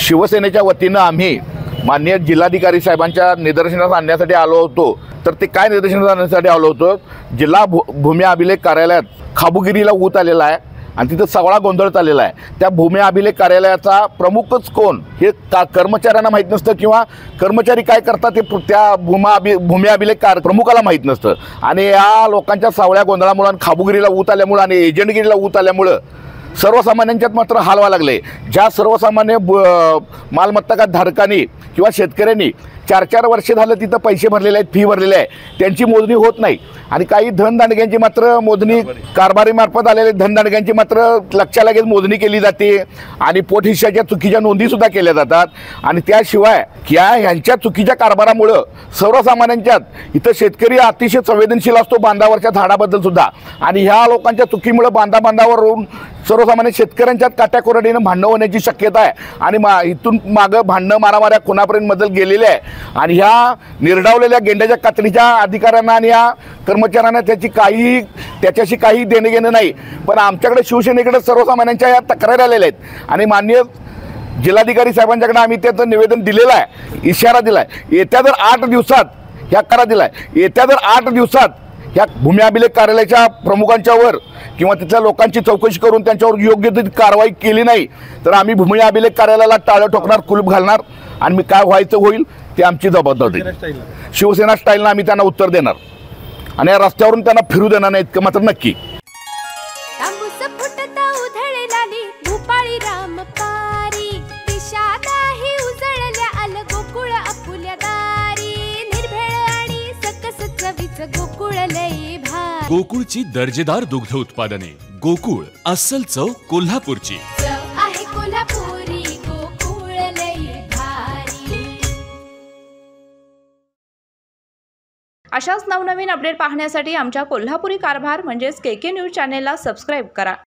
शिवसेनेच्या वतीनं आम्ही माननीय जिल्हाधिकारी साहेबांच्या निदर्शनास आणण्यासाठी आलो होतो। तर ते काय निदर्शनास आणण्यासाठी आलो होतो, जिल्हा भूमी अभिलेख कार्यालयात खाबुगिरीला ऊत आलेला आहे आणि तिथं सगळा गोंधळ चाललेला आहे। त्या भूमी अभिलेख कार्यालयाचा प्रमुखच कोण हे कर्मचाऱ्यांना माहीत नसतं किंवा कर्मचारी काय करतात ते त्या भूमी अभिलेख प्रमुखाला माहीत नसतं। आणि या लोकांच्या सावळ्या गोंधळामुळे आणि खाबुगिरीला ऊत आल्यामुळे आणि एजंटगिरीला ऊत आल्यामुळे सर्वसामान्यांच्यात मात्र हाल व्हायला लागले। ज्या सर्वसामान्य मालमत्ता धारकांनी किंवा शेतकऱ्यांनी 4-4 वर्ष झालं तिथं पैसे भरलेले आहेत, फी भरलेली आहे, त्यांची मोजणी होत नाही। आणि काही धनदांडग्यांची मात्र मोजणी कारभारीमार्फत आलेले धनदांडग्यांची मात्र लक्षात लगेच मोजणी केली जाते आणि पोटहिश्श्याच्या चुकीच्या नोंदीसुद्धा केल्या जातात। आणि त्याशिवाय ह्यांच्या चुकीच्या कारभारामुळं सर्वसामान्यांच्यात इथं शेतकरी अतिशय संवेदनशील असतो बांधावरच्या झाडाबद्दल सुद्धा, आणि ह्या लोकांच्या चुकीमुळे बांधावर राहून सर्वसामान्य शेतकऱ्यांच्यात काट्याकोरडीनं भांडणं होण्याची शक्यता आहे। आणि इथून मागं भांडणं मारामाऱ्या खुनापर्यंत बदल गेलेले आहे। आणि ह्या निर्डावलेल्या गेंड्याच्या कातडीच्या अधिकाऱ्यांना आणि या कर्मचाऱ्यांना त्याच्याशी काही देणे घेणं नाही। पण आमच्याकडे शिवसेनेकडे सर्वसामान्यांच्या या तक्रारी आलेल्या आहेत आणि माननीय जिल्हाधिकारी साहेबांच्याकडे आम्ही त्याचं निवेदन दिलेलं आहे, इशारा दिला आहे। येत्या जर 8 दिवसात ह्या करा दिला आहे, येत्या जर 8 दिवसात ह्या भूमी अभिलेख कार्यालयाच्या प्रमुखांच्यावर किंवा तिथल्या लोकांची चौकशी करून त्यांच्यावर योग्य ती कारवाई केली नाही तर आम्ही भूमी अभिलेख कार्यालयाला टाळं ठोकणार, कुलूप घालणार आणि मी काय व्हायचं होईल ते आमची जबाबदारी। शिवसेना स्टाईलनं आम्ही त्यांना उत्तर देणार आणि या रस्त्यावरून त्यांना फिरू देणार नाही इतकं मात्र नक्की। गोकुळची दर्जेदार दुग्ध उत्पादने। गोकुळ, अस्सल चव कोल्हापूरची। अशाच नवनवीन अपडेट पाहण्यासाठी आमच्या कोल्हापुरी कारभार म्हणजेच KK न्यूज चॅनेलला सबस्क्राईब करा।